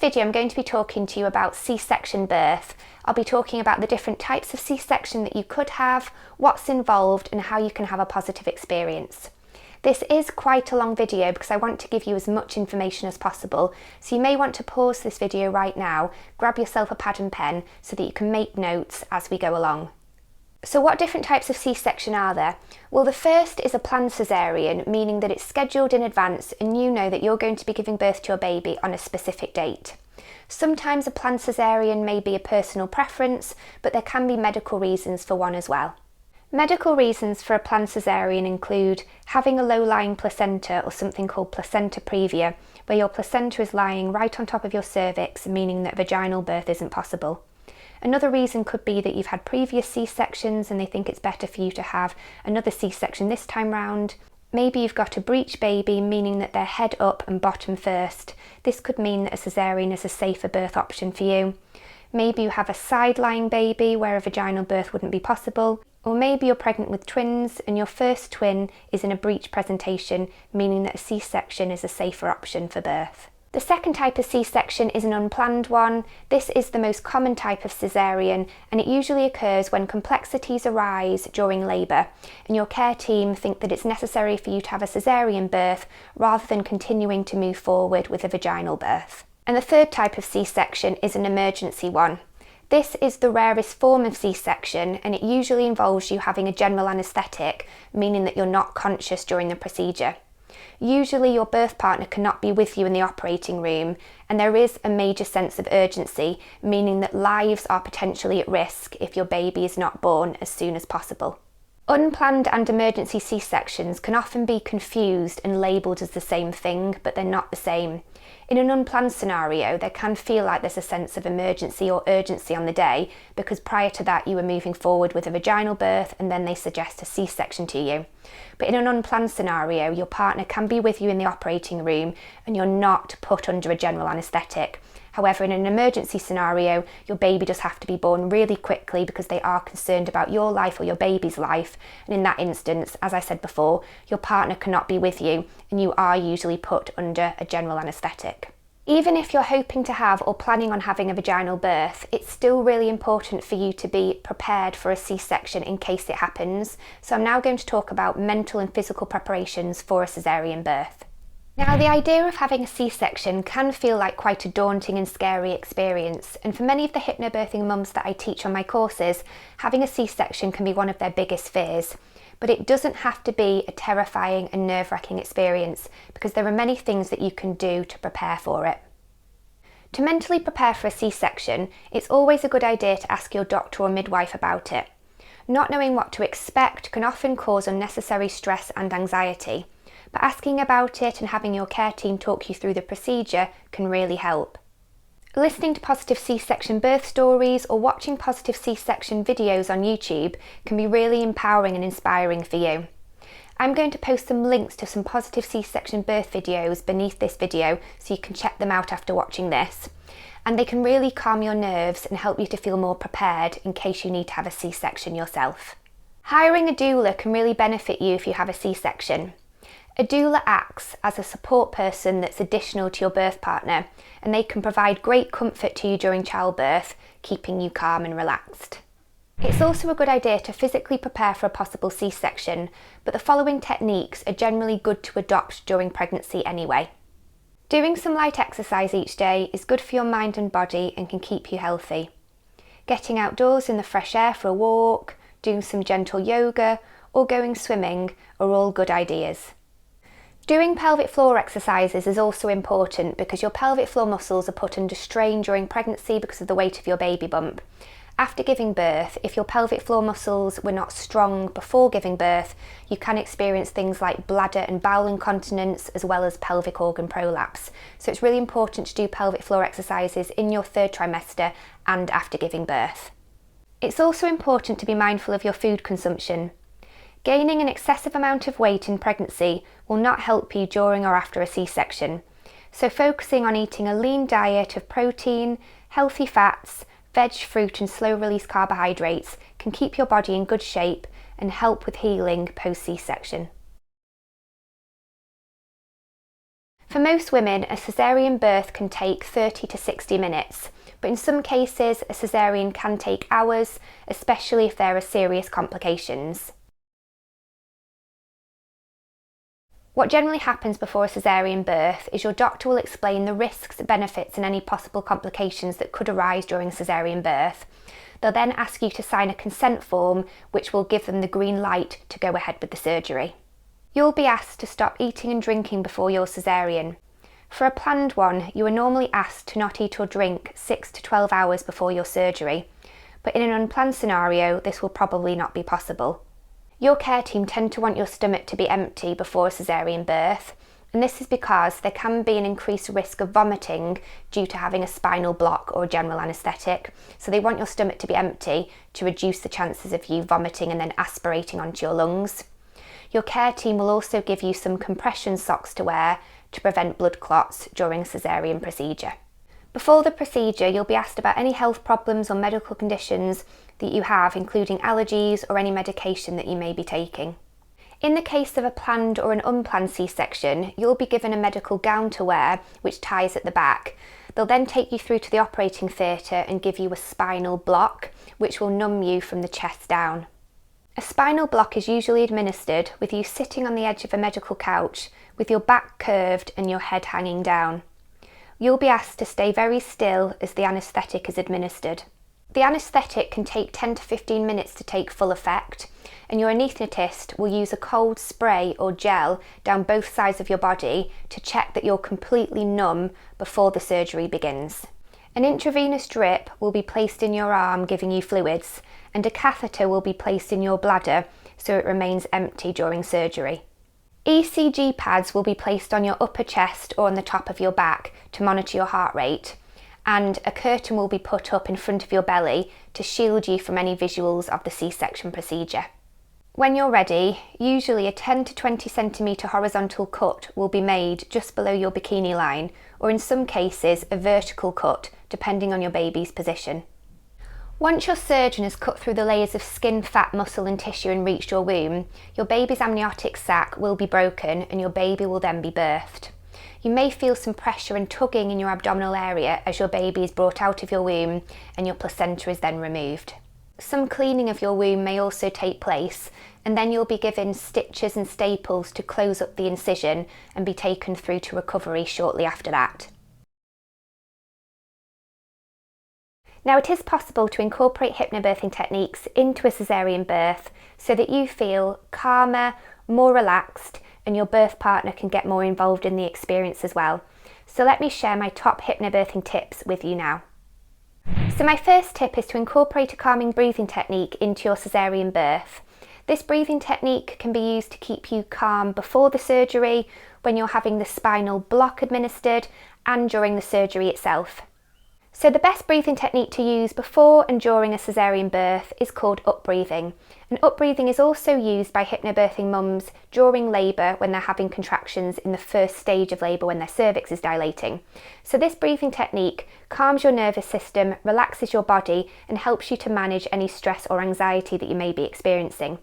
video I'm going to be talking to you about C-section birth. I'll be talking about the different types of C-section that you could have, what's involved and how you can have a positive experience. This is quite a long video because I want to give you as much information as possible, so you may want to pause this video right now, grab yourself a pad and pen so that you can make notes as we go along. So what different types of C-section are there? Well, the first is a planned cesarean, meaning that it's scheduled in advance and you know that you're going to be giving birth to your baby on a specific date. Sometimes a planned cesarean may be a personal preference, but there can be medical reasons for one as well. Medical reasons for a planned cesarean include having a low-lying placenta or something called placenta previa, where your placenta is lying right on top of your cervix, meaning that vaginal birth isn't possible. Another reason could be that you've had previous C-sections and they think it's better for you to have another C-section this time round. Maybe you've got a breech baby, meaning that they're head up and bottom first. This could mean that a cesarean is a safer birth option for you. Maybe you have a side-lying baby where a vaginal birth wouldn't be possible. Or maybe you're pregnant with twins and your first twin is in a breech presentation, meaning that a C-section is a safer option for birth. The second type of C-section is an unplanned one. This is the most common type of cesarean and it usually occurs when complexities arise during labour and your care team think that it's necessary for you to have a cesarean birth rather than continuing to move forward with a vaginal birth. And the third type of C-section is an emergency one. This is the rarest form of C-section and it usually involves you having a general anaesthetic, meaning that you're not conscious during the procedure. Usually your birth partner cannot be with you in the operating room and there is a major sense of urgency, meaning that lives are potentially at risk if your baby is not born as soon as possible. Unplanned and emergency C-sections can often be confused and labelled as the same thing, but they're not the same. In an unplanned scenario, there can feel like there's a sense of emergency or urgency on the day because prior to that you were moving forward with a vaginal birth and then they suggest a C-section to you. But in an unplanned scenario, your partner can be with you in the operating room and you're not put under a general anaesthetic. However, in an emergency scenario, your baby does have to be born really quickly because they are concerned about your life or your baby's life. And in that instance, as I said before, your partner cannot be with you and you are usually put under a general anaesthetic. Even if you're hoping to have or planning on having a vaginal birth, it's still really important for you to be prepared for a C-section in case it happens. So I'm now going to talk about mental and physical preparations for a cesarean birth. Now, the idea of having a C-section can feel like quite a daunting and scary experience, and for many of the hypnobirthing mums that I teach on my courses, having a C-section can be one of their biggest fears. But it doesn't have to be a terrifying and nerve-wracking experience because there are many things that you can do to prepare for it. To mentally prepare for a C-section, it's always a good idea to ask your doctor or midwife about it. Not knowing what to expect can often cause unnecessary stress and anxiety. But asking about it and having your care team talk you through the procedure can really help. Listening to positive C-section birth stories or watching positive C-section videos on YouTube can be really empowering and inspiring for you. I'm going to post some links to some positive C-section birth videos beneath this video so you can check them out after watching this. And they can really calm your nerves and help you to feel more prepared in case you need to have a C-section yourself. Hiring a doula can really benefit you if you have a C-section. A doula acts as a support person that's additional to your birth partner and they can provide great comfort to you during childbirth, keeping you calm and relaxed. It's also a good idea to physically prepare for a possible C-section, but the following techniques are generally good to adopt during pregnancy anyway. Doing some light exercise each day is good for your mind and body and can keep you healthy. Getting outdoors in the fresh air for a walk, doing some gentle yoga or going swimming are all good ideas. Doing pelvic floor exercises is also important because your pelvic floor muscles are put under strain during pregnancy because of the weight of your baby bump. After giving birth, if your pelvic floor muscles were not strong before giving birth, you can experience things like bladder and bowel incontinence as well as pelvic organ prolapse. So it's really important to do pelvic floor exercises in your third trimester and after giving birth. It's also important to be mindful of your food consumption. Gaining an excessive amount of weight in pregnancy will not help you during or after a C-section. So focusing on eating a lean diet of protein, healthy fats, veg, fruit and slow-release carbohydrates can keep your body in good shape and help with healing post-C-section. For most women, a caesarean birth can take 30 to 60 minutes, but in some cases, a caesarean can take hours, especially if there are serious complications. What generally happens before a caesarean birth is your doctor will explain the risks, benefits and any possible complications that could arise during a caesarean birth. They'll then ask you to sign a consent form which will give them the green light to go ahead with the surgery. You'll be asked to stop eating and drinking before your caesarean. For a planned one, you are normally asked to not eat or drink 6 to 12 hours before your surgery, but in an unplanned scenario this will probably not be possible. Your care team tend to want your stomach to be empty before a caesarean birth, and this is because there can be an increased risk of vomiting due to having a spinal block or a general anaesthetic, so they want your stomach to be empty to reduce the chances of you vomiting and then aspirating onto your lungs. Your care team will also give you some compression socks to wear to prevent blood clots during a caesarean procedure. Before the procedure, you'll be asked about any health problems or medical conditions that you have, including allergies or any medication that you may be taking. In the case of a planned or an unplanned C-section, you'll be given a medical gown to wear which ties at the back. They'll then take you through to the operating theatre and give you a spinal block which will numb you from the chest down. A spinal block is usually administered with you sitting on the edge of a medical couch with your back curved and your head hanging down. You'll be asked to stay very still as the anaesthetic is administered. The anaesthetic can take 10 to 15 minutes to take full effect, and your anaesthetist will use a cold spray or gel down both sides of your body to check that you're completely numb before the surgery begins. An intravenous drip will be placed in your arm giving you fluids, and a catheter will be placed in your bladder so it remains empty during surgery. ECG pads will be placed on your upper chest or on the top of your back to monitor your heart rate, and a curtain will be put up in front of your belly to shield you from any visuals of the C-section procedure. When you're ready, usually a 10 to 20 centimetre horizontal cut will be made just below your bikini line, or in some cases a vertical cut depending on your baby's position. Once your surgeon has cut through the layers of skin, fat, muscle and tissue and reached your womb, your baby's amniotic sac will be broken and your baby will then be birthed. You may feel some pressure and tugging in your abdominal area as your baby is brought out of your womb and your placenta is then removed. Some cleaning of your womb may also take place, and then you'll be given stitches and staples to close up the incision and be taken through to recovery shortly after that. Now, it is possible to incorporate hypnobirthing techniques into a caesarean birth so that you feel calmer, more relaxed, and your birth partner can get more involved in the experience as well. So let me share my top hypnobirthing tips with you now. So my first tip is to incorporate a calming breathing technique into your caesarean birth. This breathing technique can be used to keep you calm before the surgery, when you're having the spinal block administered, and during the surgery itself. So the best breathing technique to use before and during a caesarean birth is called up-breathing. And up-breathing is also used by hypnobirthing mums during labour when they're having contractions in the first stage of labour when their cervix is dilating. So this breathing technique calms your nervous system, relaxes your body and helps you to manage any stress or anxiety that you may be experiencing.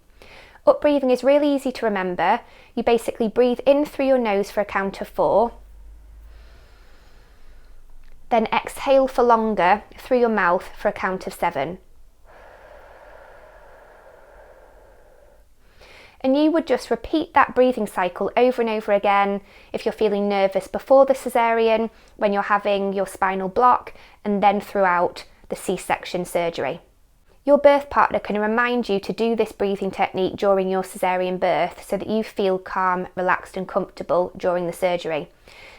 Up-breathing is really easy to remember. You basically breathe in through your nose for a count of 4. Then exhale for longer through your mouth for a count of 7. And you would just repeat that breathing cycle over and over again if you're feeling nervous before the caesarean, when you're having your spinal block, and then throughout the C-section surgery. Your birth partner can remind you to do this breathing technique during your caesarean birth so that you feel calm, relaxed and comfortable during the surgery.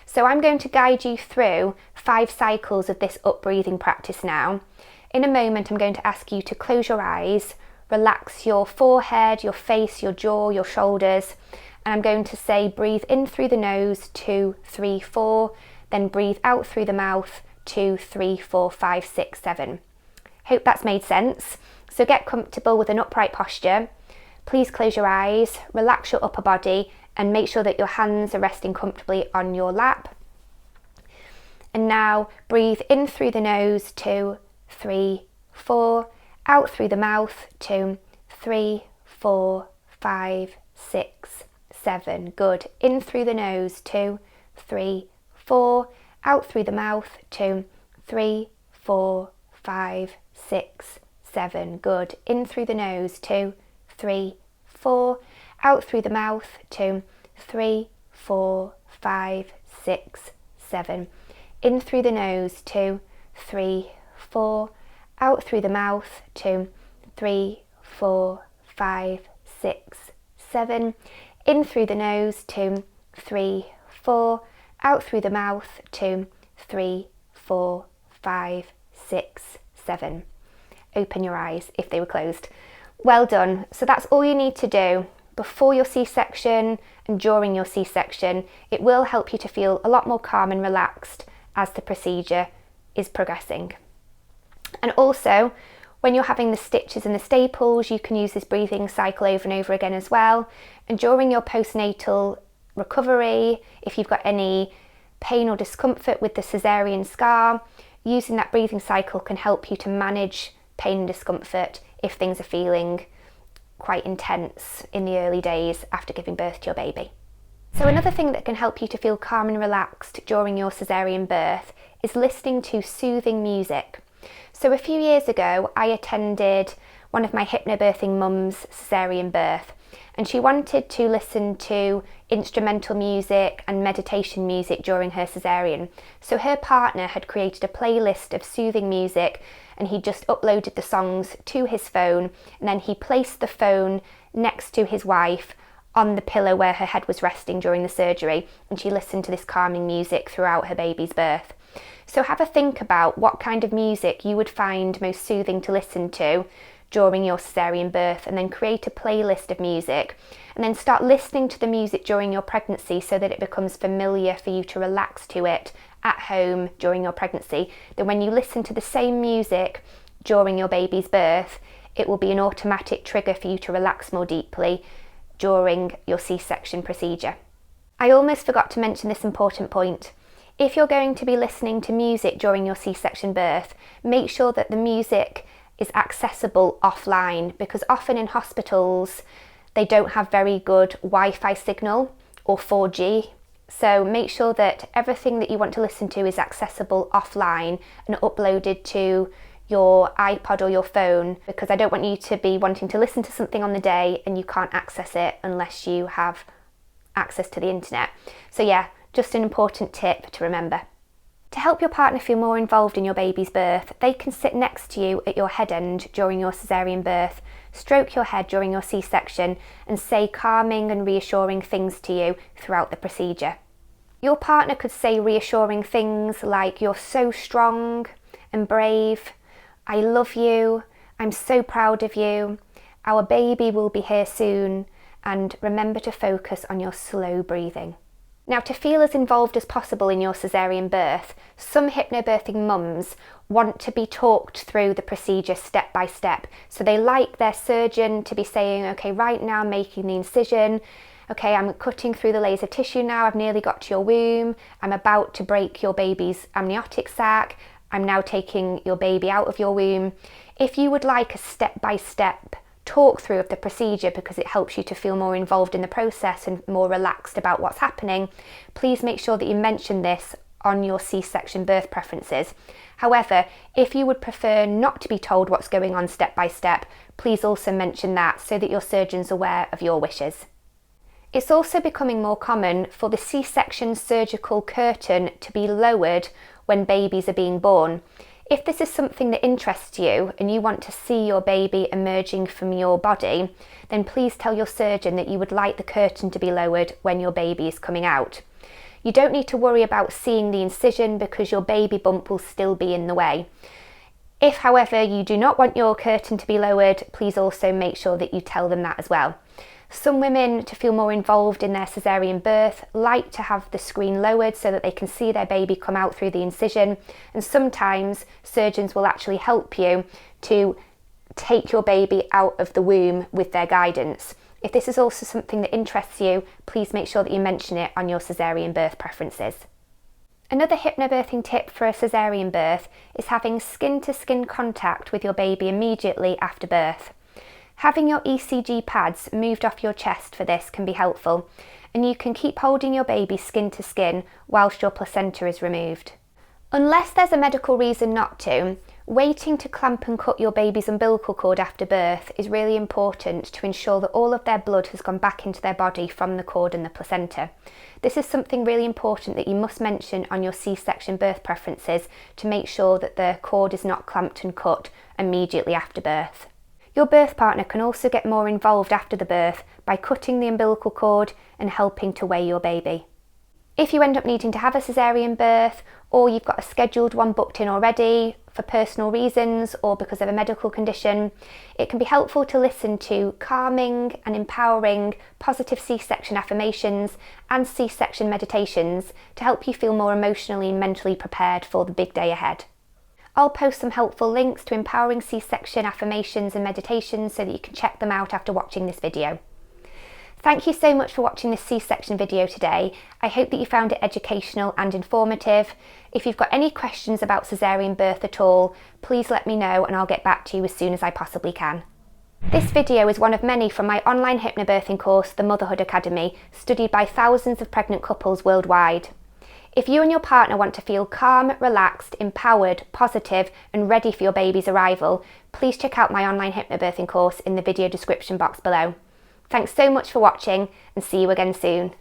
So I'm going to guide you through 5 cycles of this up-breathing practice now. In a moment, I'm going to ask you to close your eyes, relax your forehead, your face, your jaw, your shoulders, and I'm going to say breathe in through the nose, 2, 3, 4, then breathe out through the mouth, 2, 3, 4, 5, 6, 7. Hope that's made sense. So get comfortable with an upright posture. Please close your eyes, relax your upper body, and make sure that your hands are resting comfortably on your lap. And now breathe in through the nose, 2, 3, 4, out through the mouth, 2, 3, 4, 5, 6, 7. Good. In through the nose, 2, 3, 4, out through the mouth, 2, 3, 4, 5, 6, 7, good. In through the nose, 2, 3, 4, out through the mouth, 2, 3, 4, 5, 6, 7. In through the nose, 2, 3, 4, out through the mouth, 2, 3, 4, 5, 6, 7. In through the nose, 2, 3, 4, out through the mouth, 2, 3, 4, 5, 6, 7. Open your eyes if they were closed. Well done. So that's all you need to do before your C-section and during your C-section. It will help you to feel a lot more calm and relaxed as the procedure is progressing. And also, when you're having the stitches and the staples, you can use this breathing cycle over and over again as well. And during your postnatal recovery, if you've got any pain or discomfort with the cesarean scar, using that breathing cycle can help you to manage pain and discomfort if things are feeling quite intense in the early days after giving birth to your baby. So another thing that can help you to feel calm and relaxed during your cesarean birth is listening to soothing music. So a few years ago, I attended one of my hypnobirthing mum's cesarean birth, and she wanted to listen to instrumental music and meditation music during her cesarean. So her partner had created a playlist of soothing music, and he just uploaded the songs to his phone, and then he placed the phone next to his wife on the pillow where her head was resting during the surgery, and she listened to this calming music throughout her baby's birth. So have a think about what kind of music you would find most soothing to listen to during your cesarean birth, and then create a playlist of music, and then start listening to the music during your pregnancy so that it becomes familiar for you to relax to it at home during your pregnancy. Then when you listen to the same music during your baby's birth, it will be an automatic trigger for you to relax more deeply during your C-section procedure. I almost forgot to mention this important point. If you're going to be listening to music during your C-section birth, make sure that the music is accessible offline, because often in hospitals they don't have very good Wi-Fi signal or 4G. So make sure that everything that you want to listen to is accessible offline and uploaded to your iPod or your phone, because I don't want you to be wanting to listen to something on the day and you can't access it unless you have access to the internet. So yeah, just an important tip to remember. To help your partner feel more involved in your baby's birth, they can sit next to you at your head end during your cesarean birth, stroke your head during your C-section, and say calming and reassuring things to you throughout the procedure. Your partner could say reassuring things like, "You're so strong and brave," "I love you," "I'm so proud of you," "Our baby will be here soon," and "Remember to focus on your slow breathing." Now, to feel as involved as possible in your cesarean birth, some hypnobirthing mums want to be talked through the procedure step by step. So they like their surgeon to be saying, "Okay, right now I'm making the incision. Okay, I'm cutting through the laser tissue now. I've nearly got to your womb. I'm about to break your baby's amniotic sac. I'm now taking your baby out of your womb." If you would like a step-by-step talk through of the procedure because it helps you to feel more involved in the process and more relaxed about what's happening, please make sure that you mention this on your C-section birth preferences. However, if you would prefer not to be told what's going on step by step, please also mention that so that your surgeon's aware of your wishes. It's also becoming more common for the C-section surgical curtain to be lowered when babies are being born. If this is something that interests you and you want to see your baby emerging from your body, then please tell your surgeon that you would like the curtain to be lowered when your baby is coming out. You don't need to worry about seeing the incision because your baby bump will still be in the way. If, however, you do not want your curtain to be lowered, please also make sure that you tell them that as well. Some women, to feel more involved in their cesarean birth, like to have the screen lowered so that they can see their baby come out through the incision, and sometimes surgeons will actually help you to take your baby out of the womb with their guidance. If this is also something that interests you, please make sure that you mention it on your cesarean birth preferences. Another hypnobirthing tip for a cesarean birth is having skin-to-skin contact with your baby immediately after birth. Having your ECG pads moved off your chest for this can be helpful, and you can keep holding your baby skin to skin whilst your placenta is removed. Unless there's a medical reason not to, waiting to clamp and cut your baby's umbilical cord after birth is really important to ensure that all of their blood has gone back into their body from the cord and the placenta. This is something really important that you must mention on your C-section birth preferences to make sure that the cord is not clamped and cut immediately after birth. Your birth partner can also get more involved after the birth by cutting the umbilical cord and helping to weigh your baby. If you end up needing to have a cesarean birth, or you've got a scheduled one booked in already for personal reasons or because of a medical condition, it can be helpful to listen to calming and empowering positive C-section affirmations and C-section meditations to help you feel more emotionally and mentally prepared for the big day ahead. I'll post some helpful links to empowering C-section affirmations and meditations so that you can check them out after watching this video. Thank you so much for watching this C-section video today. I hope that you found it educational and informative. If you've got any questions about cesarean birth at all, please let me know and I'll get back to you as soon as I possibly can. This video is one of many from my online hypnobirthing course, The Motherhood Academy, studied by thousands of pregnant couples worldwide. If you and your partner want to feel calm, relaxed, empowered, positive and ready for your baby's arrival, please check out my online hypnobirthing course in the video description box below. Thanks so much for watching and see you again soon.